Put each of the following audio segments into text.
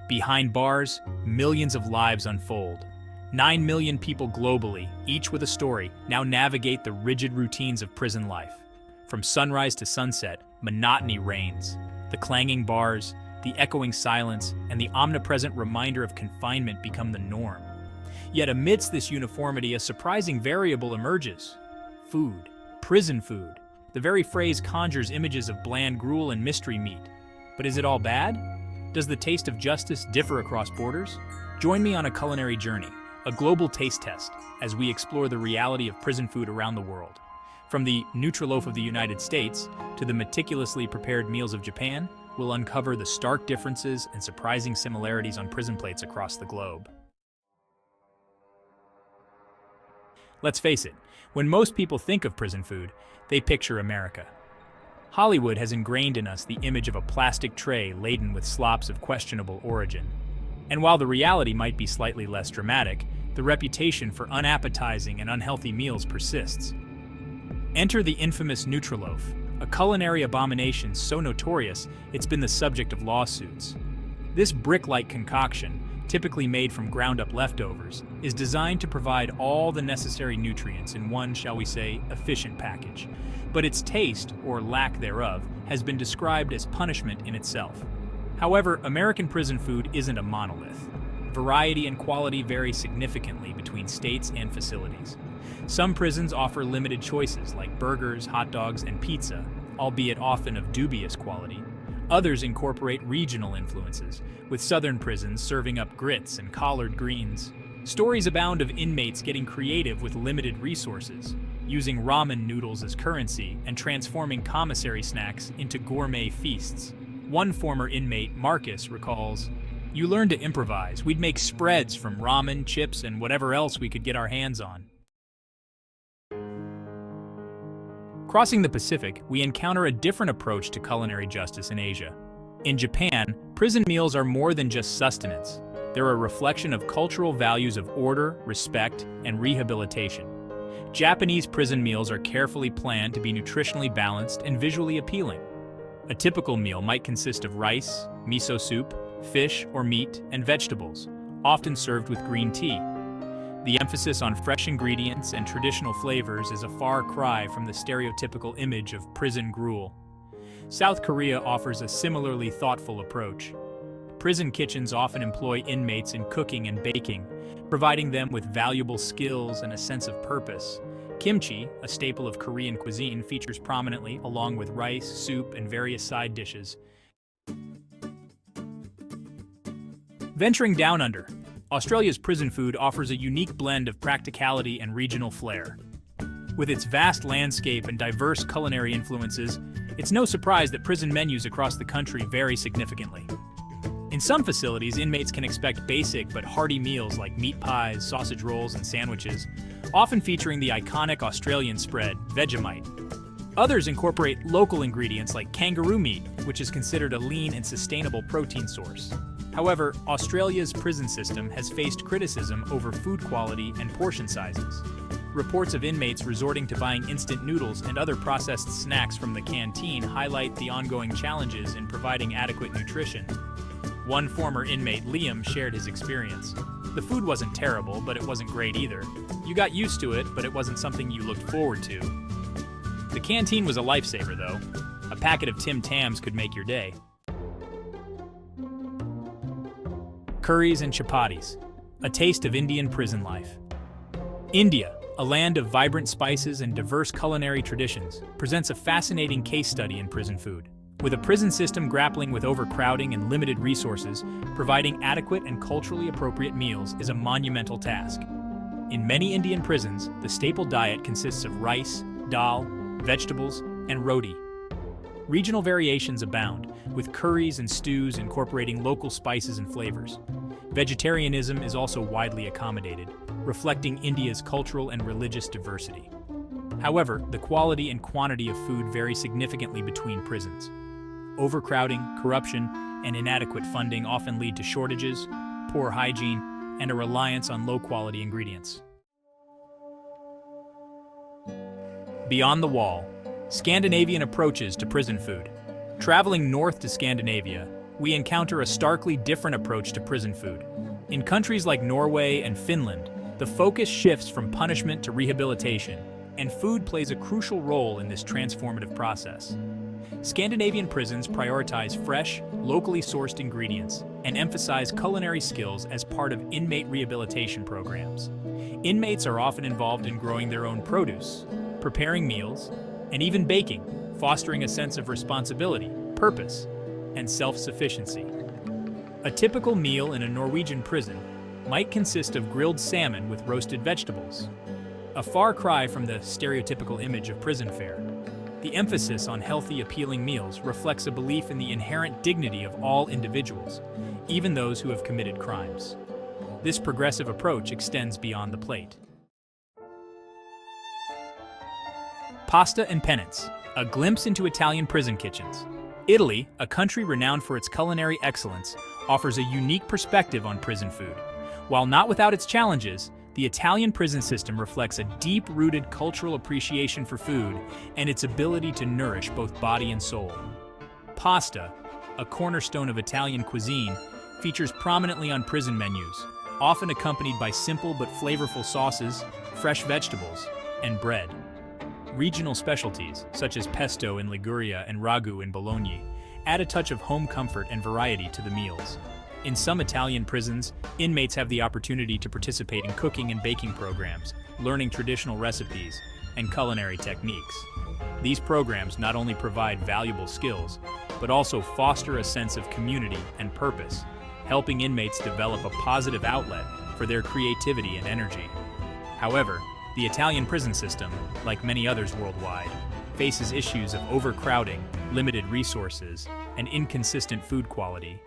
Behind bars, millions of lives unfold. 9 million people globally, each with a story, now navigate the rigid routines of prison life. From sunrise to sunset, monotony reigns. The clanging bars, the echoing silence, and the omnipresent reminder of confinement become the norm. Yet amidst this uniformity, a surprising variable emerges. Food. Prison food. The very phrase conjures images of bland gruel and mystery meat. But is it all bad? Does the taste of justice differ across borders? Join me on a culinary journey, a global taste test, as we explore the reality of prison food around the world. From the Nutriloaf of the United States to the meticulously prepared meals of Japan, we'll uncover the stark differences and surprising similarities on prison plates across the globe. Let's face it, when most people think of prison food, they picture America. Hollywood has ingrained in us the image of a plastic tray laden with slops of questionable origin. And while the reality might be slightly less dramatic, the reputation for unappetizing and unhealthy meals persists. Enter the infamous Nutriloaf, a culinary abomination so notorious it's been the subject of lawsuits. This brick-like concoction, typically made from ground-up leftovers, is designed to provide all the necessary nutrients in one, shall we say, efficient package. But its taste, or lack thereof, has been described as punishment in itself. However, American prison food isn't a monolith. Variety and quality vary significantly between states and facilities. Some prisons offer limited choices like burgers, hot dogs, and pizza, albeit often of dubious quality. Others incorporate regional influences, with southern prisons serving up grits and collard greens. Stories abound of inmates getting creative with limited resources, using ramen noodles as currency and transforming commissary snacks into gourmet feasts. One former inmate, Marcus, recalls, "You learn to improvise. We'd make spreads from ramen, chips, and whatever else we could get our hands on." Crossing the Pacific, we encounter a different approach to culinary justice in Asia. In Japan, prison meals are more than just sustenance. They're a reflection of cultural values of order, respect, and rehabilitation. Japanese prison meals are carefully planned to be nutritionally balanced and visually appealing. A typical meal might consist of rice, miso soup, fish or meat, and vegetables, often served with green tea. The emphasis on fresh ingredients and traditional flavors is a far cry from the stereotypical image of prison gruel. South Korea offers a similarly thoughtful approach. Prison kitchens often employ inmates in cooking and baking, providing them with valuable skills and a sense of purpose. Kimchi, a staple of Korean cuisine, features prominently along with rice, soup, and various side dishes. Venturing down under, Australia's prison food offers a unique blend of practicality and regional flair. With its vast landscape and diverse culinary influences, it's no surprise that prison menus across the country vary significantly. In some facilities, inmates can expect basic but hearty meals like meat pies, sausage rolls, and sandwiches, often featuring the iconic Australian spread, Vegemite. Others incorporate local ingredients like kangaroo meat, which is considered a lean and sustainable protein source. However, Australia's prison system has faced criticism over food quality and portion sizes. Reports of inmates resorting to buying instant noodles and other processed snacks from the canteen highlight the ongoing challenges in providing adequate nutrition. One former inmate, Liam, shared his experience. "The food wasn't terrible, but it wasn't great either. You got used to it, but it wasn't something you looked forward to." The canteen was a lifesaver, though. A packet of Tim Tams could make your day. Curries and chapatis, a taste of Indian prison life. India, a land of vibrant spices and diverse culinary traditions, presents a fascinating case study in prison food. With a prison system grappling with overcrowding and limited resources, providing adequate and culturally appropriate meals is a monumental task. In many Indian prisons, the staple diet consists of rice, dal, vegetables, and roti. Regional variations abound, with curries and stews incorporating local spices and flavors. Vegetarianism is also widely accommodated, reflecting India's cultural and religious diversity. However, the quality and quantity of food vary significantly between prisons. Overcrowding, corruption, and inadequate funding often lead to shortages, poor hygiene, and a reliance on low-quality ingredients. Beyond the wall, Scandinavian approaches to prison food. Traveling north to Scandinavia, we encounter a starkly different approach to prison food. In countries like Norway and Finland, the focus shifts from punishment to rehabilitation, and food plays a crucial role in this transformative process. Scandinavian prisons prioritize fresh, locally sourced ingredients and emphasize culinary skills as part of inmate rehabilitation programs. Inmates are often involved in growing their own produce, preparing meals, and even baking, fostering a sense of responsibility, purpose, and self-sufficiency. A typical meal in a Norwegian prison might consist of grilled salmon with roasted vegetables, a far cry from the stereotypical image of prison fare. The emphasis on healthy, appealing meals reflects a belief in the inherent dignity of all individuals, even those who have committed crimes. This progressive approach extends beyond the plate. Pasta and penance, a glimpse into Italian prison kitchens. Italy, a country renowned for its culinary excellence, offers a unique perspective on prison food. While not without its challenges, the Italian prison system reflects a deep-rooted cultural appreciation for food and its ability to nourish both body and soul. Pasta, a cornerstone of Italian cuisine, features prominently on prison menus, often accompanied by simple but flavorful sauces, fresh vegetables, and bread. Regional specialties, such as pesto in Liguria and ragu in Bologna, add a touch of home comfort and variety to the meals. In some Italian prisons, inmates have the opportunity to participate in cooking and baking programs, learning traditional recipes and culinary techniques. These programs not only provide valuable skills, but also foster a sense of community and purpose, helping inmates develop a positive outlet for their creativity and energy. However, the Italian prison system, like many others worldwide, faces issues of overcrowding, limited resources, and inconsistent food quality.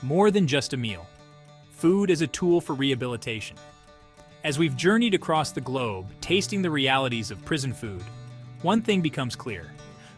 More than just a meal, food is a tool for rehabilitation. As we've journeyed across the globe, tasting the realities of prison food, one thing becomes clear.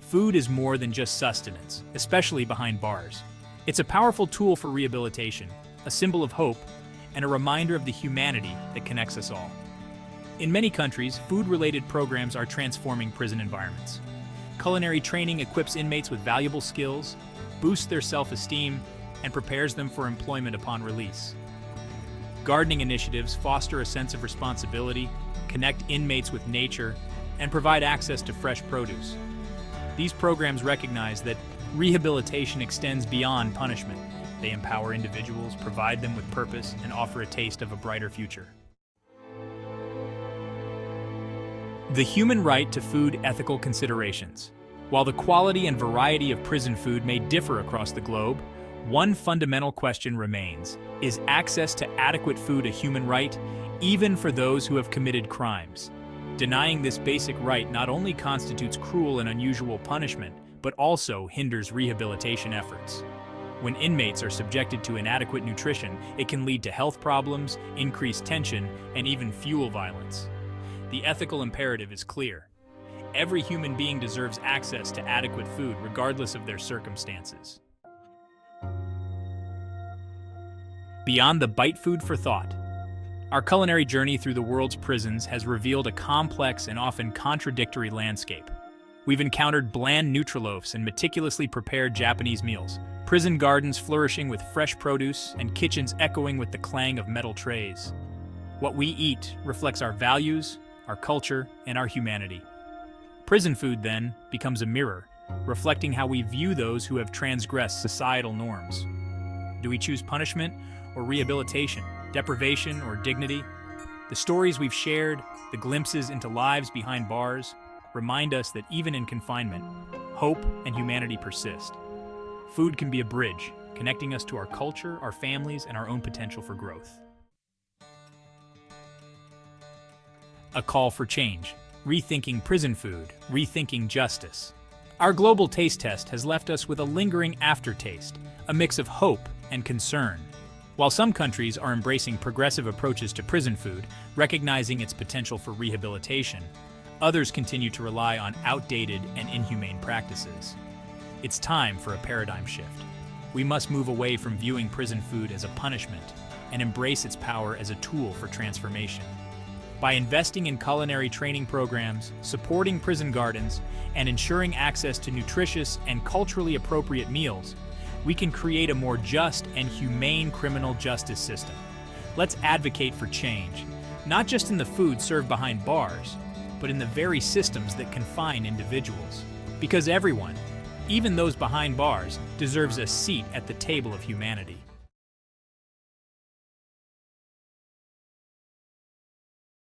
Food is more than just sustenance, especially behind bars. It's a powerful tool for rehabilitation, a symbol of hope, and a reminder of the humanity that connects us all. In many countries, food-related programs are transforming prison environments. Culinary training equips inmates with valuable skills, boosts their self-esteem, and prepares them for employment upon release. Gardening initiatives foster a sense of responsibility, connect inmates with nature, and provide access to fresh produce. These programs recognize that rehabilitation extends beyond punishment. They empower individuals, provide them with purpose, and offer a taste of a brighter future. The human right to food ethical considerations. While the quality and variety of prison food may differ across the globe, one fundamental question remains: is access to adequate food a human right, even for those who have committed crimes? Denying this basic right not only constitutes cruel and unusual punishment, but also hinders rehabilitation efforts. When inmates are subjected to inadequate nutrition, it can lead to health problems, increased tension, and even fuel violence. The ethical imperative is clear. Every human being deserves access to adequate food regardless of their circumstances. Beyond the bite food for thought. Our culinary journey through the world's prisons has revealed a complex and often contradictory landscape. We've encountered bland Nutriloafs and meticulously prepared Japanese meals, prison gardens flourishing with fresh produce, and kitchens echoing with the clang of metal trays. What we eat reflects our values, our culture, and our humanity. Prison food, then, becomes a mirror, reflecting how we view those who have transgressed societal norms. Do we choose punishment or rehabilitation, deprivation or dignity? The stories we've shared, the glimpses into lives behind bars, remind us that even in confinement, hope and humanity persist. Food can be a bridge, connecting us to our culture, our families, and our own potential for growth. A call for change. Rethinking prison food, rethinking justice. Our global taste test has left us with a lingering aftertaste, a mix of hope and concern. While some countries are embracing progressive approaches to prison food, recognizing its potential for rehabilitation, others continue to rely on outdated and inhumane practices. It's time for a paradigm shift. We must move away from viewing prison food as a punishment and embrace its power as a tool for transformation. By investing in culinary training programs, supporting prison gardens, and ensuring access to nutritious and culturally appropriate meals, we can create a more just and humane criminal justice system. Let's advocate for change, not just in the food served behind bars, but in the very systems that confine individuals. Because everyone, even those behind bars, deserves a seat at the table of humanity.